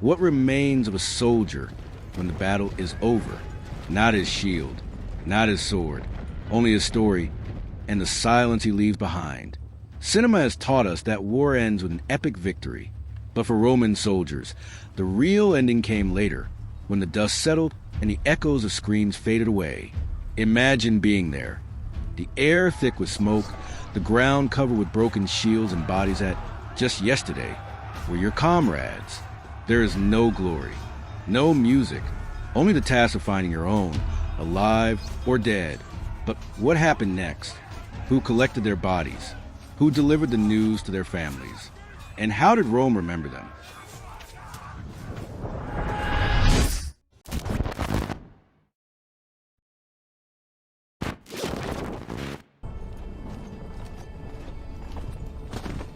What remains of a soldier when the battle is over? Not his shield, not his sword, only his story and the silence he leaves behind. Cinema has taught us that war ends with an epic victory. But for Roman soldiers, the real ending came later, when the dust settled and the echoes of screams faded away. Imagine being there. The air thick with smoke, the ground covered with broken shields and bodies that, just yesterday, were your comrades. There is no glory, no music, only the task of finding your own, alive or dead. But what happened next? Who collected their bodies? Who delivered the news to their families? And how did Rome remember them?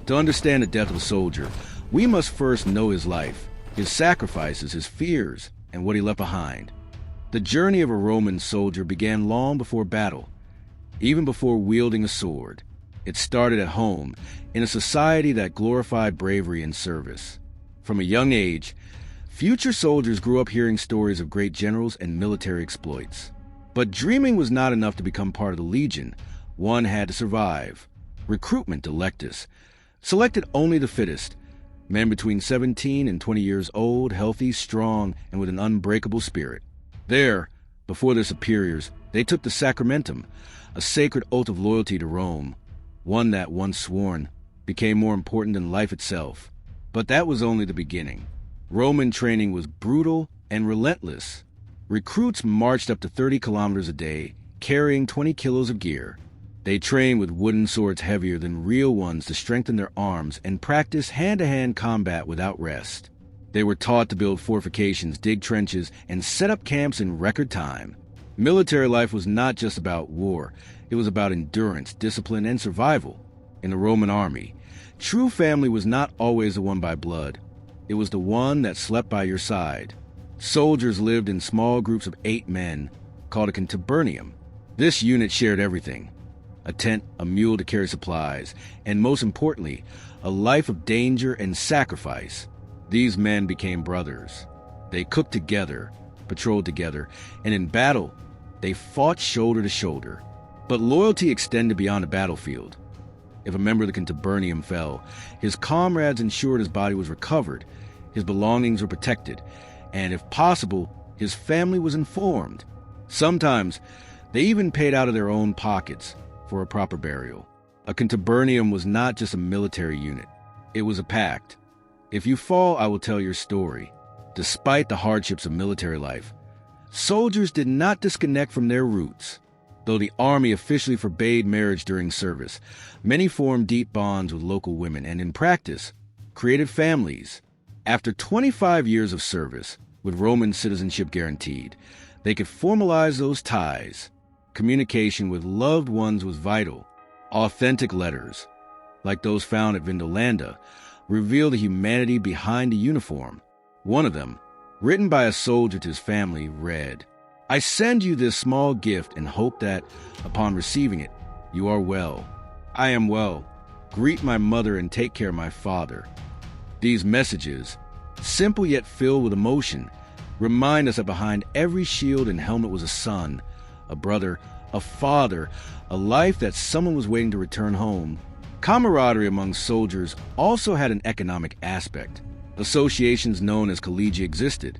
To understand the death of a soldier, we must first know his life, his sacrifices, his fears, and what he left behind. The journey of a Roman soldier began long before battle, even before wielding a sword. It started at home, in a society that glorified bravery and service. From a young age, future soldiers grew up hearing stories of great generals and military exploits. But dreaming was not enough to become part of the legion. One had to survive. Recruitment electus selected only the fittest, men between 17 and 20 years old, healthy, strong, and with an unbreakable spirit. There, before their superiors, they took the sacramentum, a sacred oath of loyalty to Rome. One that, once sworn, became more important than life itself. But that was only the beginning. Roman training was brutal and relentless. Recruits marched up to 30 kilometers a day, carrying 20 kilos of gear. They trained with wooden swords heavier than real ones to strengthen their arms and practice hand-to-hand combat without rest. They were taught to build fortifications, dig trenches, and set up camps in record time. Military life was not just about war. It was about endurance, discipline, and survival. In the Roman army, true family was not always the one by blood. It was the one that slept by your side. Soldiers lived in small groups of 8 men, called a contubernium. This unit shared everything: a tent, a mule to carry supplies, and most importantly, a life of danger and sacrifice. These men became brothers. They cooked together, patrolled together, and in battle, they fought shoulder to shoulder. But loyalty extended beyond the battlefield. If a member of the contubernium fell, his comrades ensured his body was recovered, his belongings were protected, and if possible, his family was informed. Sometimes, they even paid out of their own pockets for a proper burial. A contubernium was not just a military unit. It was a pact. If you fall, I will tell your story. Despite the hardships of military life, soldiers did not disconnect from their roots. Though the army officially forbade marriage during service, many formed deep bonds with local women and, in practice, created families. After 25 years of service, with Roman citizenship guaranteed, they could formalize those ties. Communication with loved ones was vital. Authentic letters, like those found at Vindolanda, reveal the humanity behind the uniform. One of them, written by a soldier to his family, read, "I send you this small gift and hope that, upon receiving it, you are well. I am well. Greet my mother and take care of my father." These messages, simple yet filled with emotion, remind us that behind every shield and helmet was a son, a brother, a father, a life that someone was waiting to return home. Camaraderie among soldiers also had an economic aspect. Associations known as collegia existed,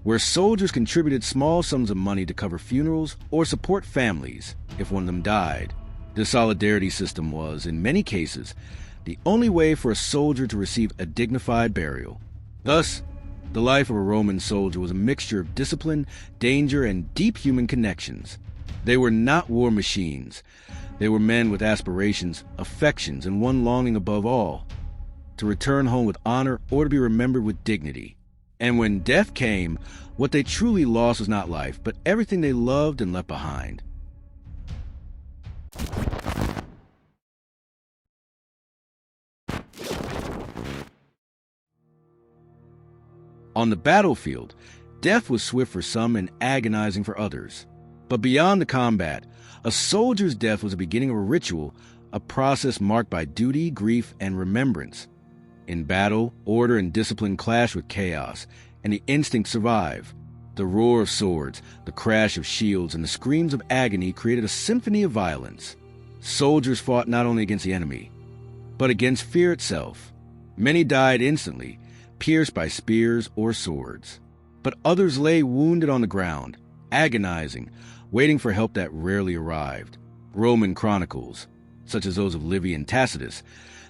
where soldiers contributed small sums of money to cover funerals or support families if one of them died. This solidarity system was, in many cases, the only way for a soldier to receive a dignified burial. Thus, the life of a Roman soldier was a mixture of discipline, danger, and deep human connections. They were not war machines. They were men with aspirations, affections, and one longing above all: to return home with honor or to be remembered with dignity. And when death came, what they truly lost was not life, but everything they loved and left behind. On the battlefield, death was swift for some and agonizing for others. But beyond the combat, a soldier's death was the beginning of a ritual, a process marked by duty, grief, and remembrance. In battle, order and discipline clash with chaos, and the instincts survive. The roar of swords, the crash of shields, and the screams of agony created a symphony of violence. Soldiers fought not only against the enemy, but against fear itself. Many died instantly, pierced by spears or swords. But others lay wounded on the ground, agonizing, waiting for help that rarely arrived. Roman chronicles, such as those of Livy and Tacitus,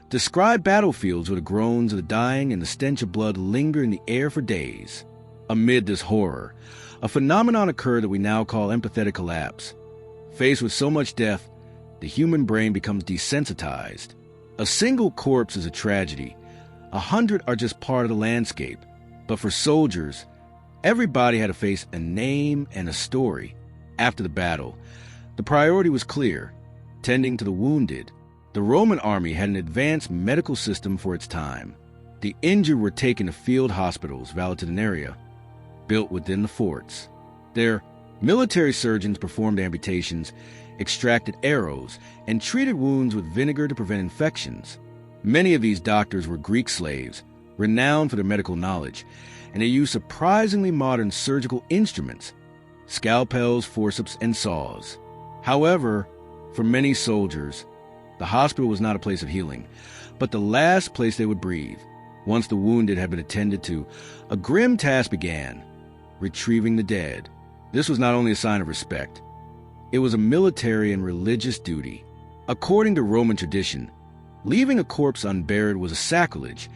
describe battlefields where the groans of the dying and the stench of blood linger in the air for days. Amid this horror, a phenomenon occurred that we now call empathetic collapse. Faced with so much death, the human brain becomes desensitized. A single corpse is a tragedy. 100 are just part of the landscape. But for soldiers, everybody had to face a name and a story. After the battle, the priority was clear: tending to the wounded. The Roman army had an advanced medical system for its time. The injured were taken to field hospitals, valetudinaria, built within the forts. There, military surgeons performed amputations, extracted arrows, and treated wounds with vinegar to prevent infections. Many of these doctors were Greek slaves, renowned for their medical knowledge, and they used surprisingly modern surgical instruments: scalpels, forceps, and saws. However, for many soldiers, the hospital was not a place of healing, but the last place they would breathe. Once the wounded had been attended to, a grim task began: retrieving the dead. This was not only a sign of respect, it was a military and religious duty. According to Roman tradition, leaving a corpse unburied was a sacrilege,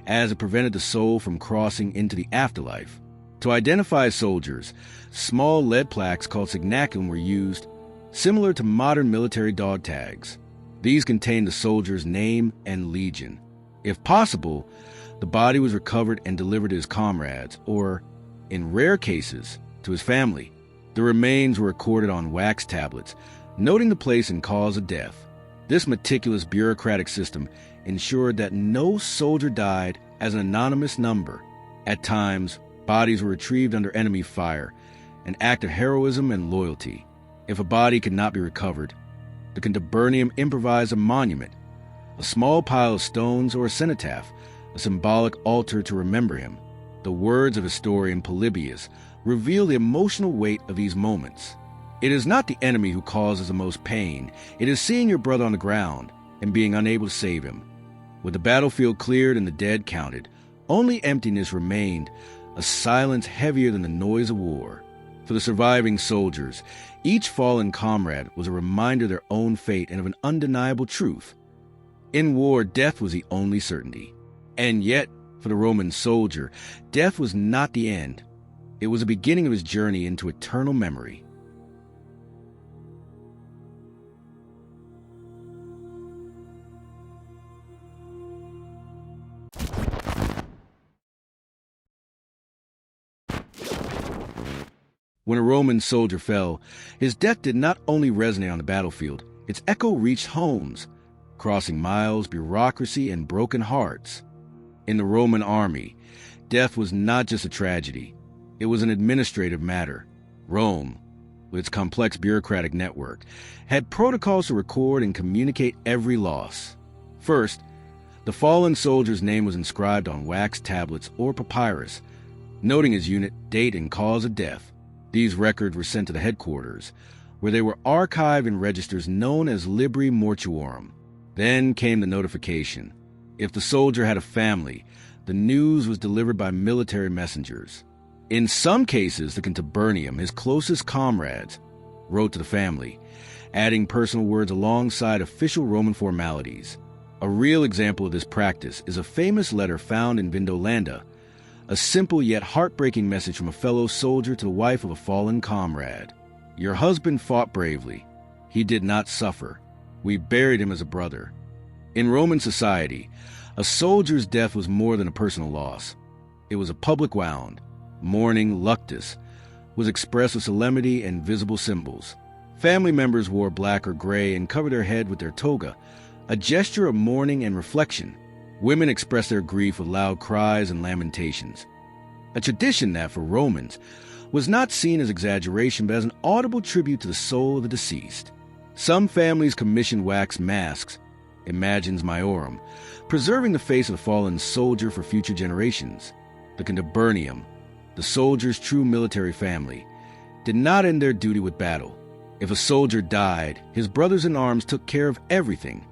as it prevented the soul from crossing into the afterlife. To identify soldiers, small lead plaques called signaculum were used, similar to modern military dog tags. These contained the soldier's name and legion. If possible, the body was recovered and delivered to his comrades, or, in rare cases, to his family. The remains were recorded on wax tablets, noting the place and cause of death. This meticulous bureaucratic system ensured that no soldier died as an anonymous number. At times, bodies were retrieved under enemy fire, an act of heroism and loyalty. If a body could not be recovered, the contubernium improvised a monument, a small pile of stones or a cenotaph, a symbolic altar to remember him. The words of historian Polybius reveal the emotional weight of these moments. It is not the enemy who causes the most pain. It is seeing your brother on the ground and being unable to save him. With the battlefield cleared and the dead counted, only emptiness remained, a silence heavier than the noise of war. For the surviving soldiers, each fallen comrade was a reminder of their own fate and of an undeniable truth. In war, death was the only certainty. And yet, for the Roman soldier, death was not the end. It was the beginning of his journey into eternal memory. When a Roman soldier fell, his death did not only resonate on the battlefield, its echo reached homes, crossing miles, bureaucracy, and broken hearts. In the Roman army, death was not just a tragedy. It was an administrative matter. Rome, with its complex bureaucratic network, had protocols to record and communicate every loss. First, the fallen soldier's name was inscribed on wax tablets or papyrus, noting his unit, date, and cause of death. These records were sent to the headquarters, where they were archived in registers known as libri mortuorum. Then came the notification. If the soldier had a family, the news was delivered by military messengers. In some cases, the contubernium, his closest comrades, wrote to the family, adding personal words alongside official Roman formalities. A real example of this practice is a famous letter found in Vindolanda, a simple yet heartbreaking message from a fellow soldier to the wife of a fallen comrade. "Your husband fought bravely. He did not suffer. We buried him as a brother." In Roman society, a soldier's death was more than a personal loss. It was a public wound. Mourning, luctus, was expressed with solemnity and visible symbols. Family members wore black or gray and covered their head with their toga, a gesture of mourning and reflection. Women expressed their grief with loud cries and lamentations. A tradition that, for Romans, was not seen as exaggeration but as an audible tribute to the soul of the deceased. Some families commissioned wax masks, imagines maiorum, preserving the face of the fallen soldier for future generations. The contubernium, the soldier's true military family, did not end their duty with battle. If a soldier died, his brothers-in-arms took care of everything,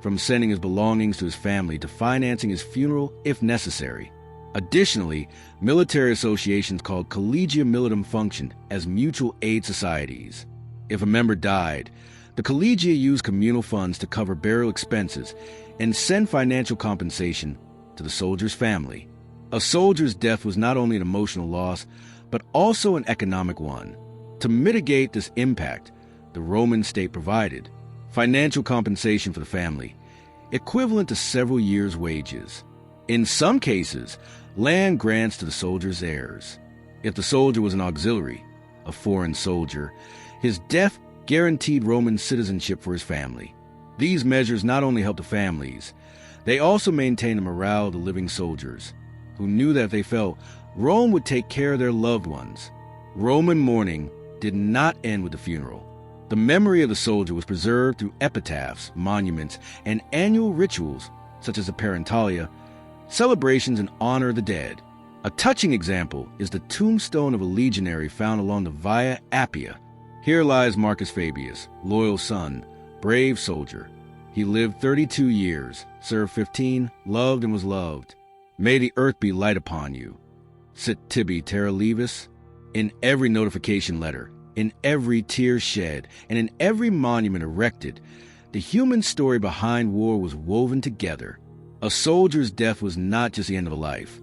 from sending his belongings to his family to financing his funeral if necessary. Additionally, military associations called collegia militum functioned as mutual aid societies. If a member died, the collegia used communal funds to cover burial expenses and send financial compensation to the soldier's family. A soldier's death was not only an emotional loss, but also an economic one. To mitigate this impact, the Roman state provided financial compensation for the family, equivalent to several years' wages. In some cases, land grants to the soldier's heirs. If the soldier was an auxiliary, a foreign soldier, his death guaranteed Roman citizenship for his family. These measures not only helped the families, they also maintained the morale of the living soldiers, who knew that if they fell, Rome would take care of their loved ones. Roman mourning did not end with the funeral. The memory of the soldier was preserved through epitaphs, monuments, and annual rituals, such as the parentalia, celebrations in honor of the dead. A touching example is the tombstone of a legionary found along the Via Appia. Here lies Marcus Fabius, loyal son, brave soldier. He lived 32 years, served 15, loved and was loved. May the earth be light upon you. Sit tibi terra levis. In every notification letter, in every tear shed, and in every monument erected, the human story behind war was woven together. A soldier's death was not just the end of a life.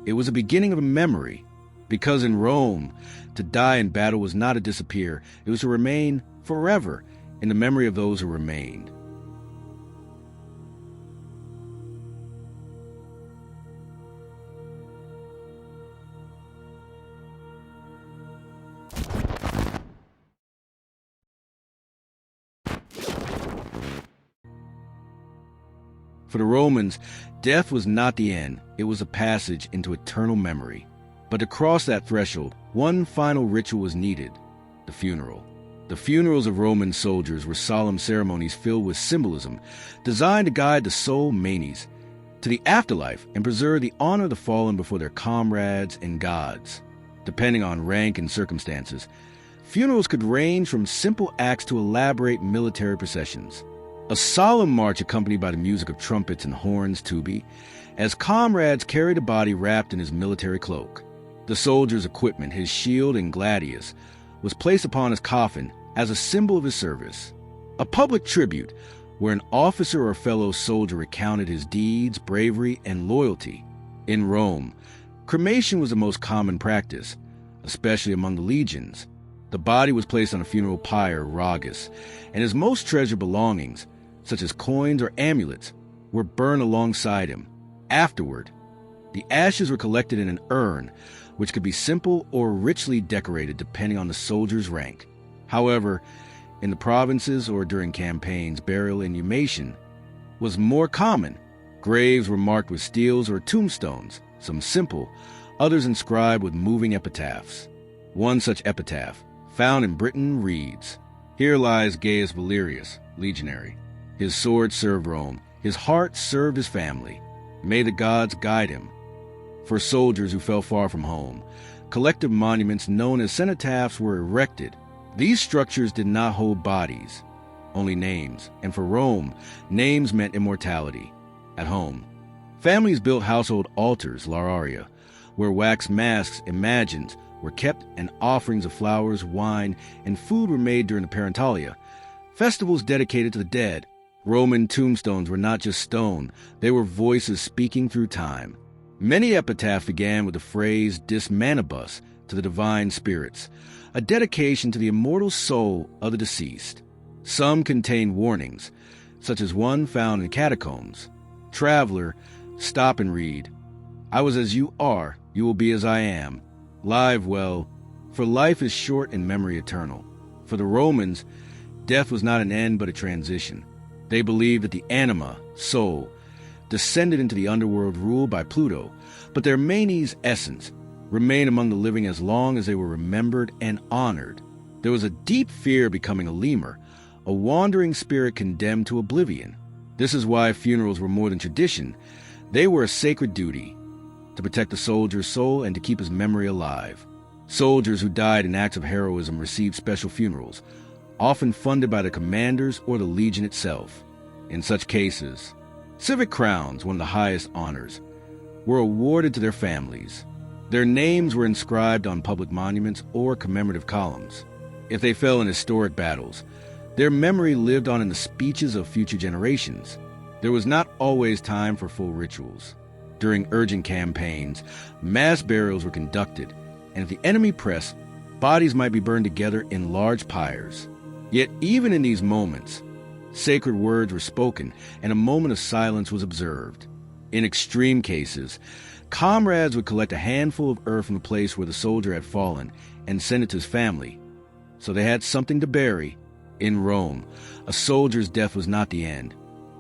It was the beginning of a memory. Because in Rome, to die in battle was not to disappear. It was to remain forever in the memory of those who remained. For the Romans, death was not the end, it was a passage into eternal memory. But to cross that threshold, one final ritual was needed: the funeral. The funerals of Roman soldiers were solemn ceremonies filled with symbolism, designed to guide the soul manes to the afterlife and preserve the honor of the fallen before their comrades and gods. Depending on rank and circumstances, funerals could range from simple acts to elaborate military processions. A solemn march accompanied by the music of trumpets and horns, tubi, as comrades carried the body wrapped in his military cloak. The soldier's equipment, his shield and gladius, was placed upon his coffin as a symbol of his service. A public tribute where an officer or fellow soldier recounted his deeds, bravery, and loyalty. In Rome, cremation was the most common practice, especially among the legions. The body was placed on a funeral pyre, ragus, and his most treasured belongings, such as coins or amulets, were burned alongside him. Afterward, the ashes were collected in an urn, which could be simple or richly decorated depending on the soldier's rank. However, in the provinces or during campaigns, burial and inhumation was more common. Graves were marked with steels or tombstones, some simple, others inscribed with moving epitaphs. One such epitaph, found in Britain, reads, "Here lies Gaius Valerius, legionary. His sword served Rome, his heart served his family. May the gods guide him." For soldiers who fell far from home, collective monuments known as cenotaphs were erected. These structures did not hold bodies, only names, and for Rome, names meant immortality. At home, families built household altars, lararia, where wax masks, imagined, were kept and offerings of flowers, wine, and food were made during the parentalia, festivals dedicated to the dead. Roman tombstones were not just stone, they were voices speaking through time. Many epitaphs began with the phrase dis manibus, to the divine spirits, a dedication to the immortal soul of the deceased. Some contained warnings, such as one found in catacombs. "Traveler, stop and read. I was as you are, you will be as I am. Live well, for life is short and memory eternal." For the Romans, death was not an end but a transition. They believed that the anima, soul, descended into the underworld ruled by Pluto, but their manes essence remained among the living as long as they were remembered and honored. There was a deep fear of becoming a lemur, a wandering spirit condemned to oblivion. This is why funerals were more than tradition. They were a sacred duty to protect the soldier's soul and to keep his memory alive. Soldiers who died in acts of heroism received special funerals, often funded by the commanders or the legion itself. In such cases, civic crowns, one of the highest honors, were awarded to their families. Their names were inscribed on public monuments or commemorative columns. If they fell in historic battles, their memory lived on in the speeches of future generations. There was not always time for full rituals. During urgent campaigns, mass burials were conducted, and if the enemy pressed, bodies might be burned together in large pyres. Yet even in these moments, sacred words were spoken and a moment of silence was observed. In extreme cases, comrades would collect a handful of earth from the place where the soldier had fallen and send it to his family, so they had something to bury. In Rome, a soldier's death was not the end.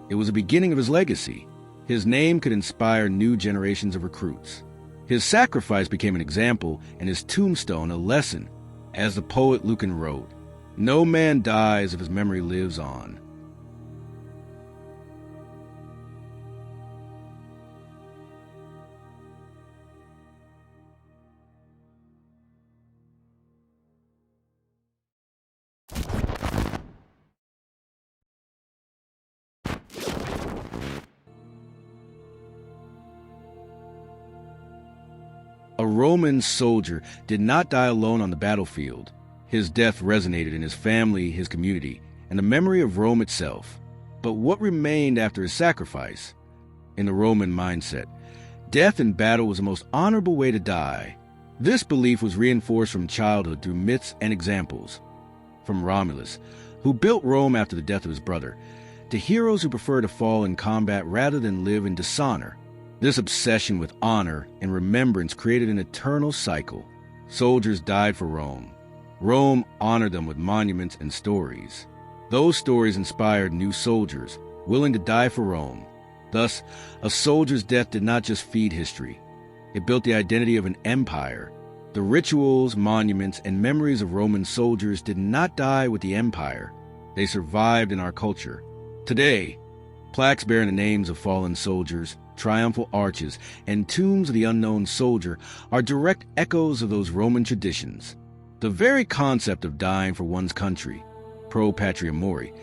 It was the beginning of his legacy. His name could inspire new generations of recruits. His sacrifice became an example and his tombstone a lesson. As the poet Lucan wrote, "No man dies if his memory lives on." A Roman soldier did not die alone on the battlefield. His death resonated in his family, his community, and the memory of Rome itself. But what remained after his sacrifice? In the Roman mindset, death in battle was the most honorable way to die. This belief was reinforced from childhood through myths and examples. From Romulus, who built Rome after the death of his brother, to heroes who prefer to fall in combat rather than live in dishonor. This obsession with honor and remembrance created an eternal cycle. Soldiers died for Rome. Rome honored them with monuments and stories. Those stories inspired new soldiers, willing to die for Rome. Thus, a soldier's death did not just feed history. It built the identity of an empire. The rituals, monuments, and memories of Roman soldiers did not die with the empire. They survived in our culture. Today, plaques bearing the names of fallen soldiers, triumphal arches, and tombs of the unknown soldier are direct echoes of those Roman traditions. The very concept of dying for one's country, pro patria mori,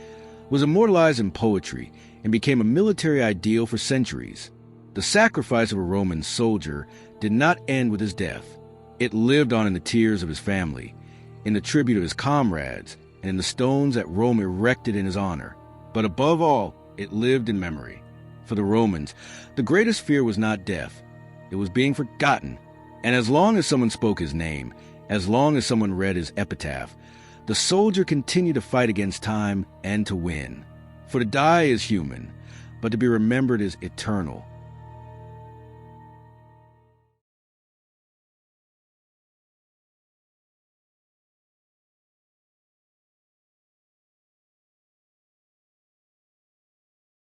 was immortalized in poetry and became a military ideal for centuries. The sacrifice of a Roman soldier did not end with his death. It lived on in the tears of his family, in the tribute of his comrades, and in the stones that Rome erected in his honor. But above all, it lived in memory. For the Romans, the greatest fear was not death. It was being forgotten. And as long as someone spoke his name, as long as someone read his epitaph, the soldier continued to fight against time and to win. For to die is human, but to be remembered is eternal.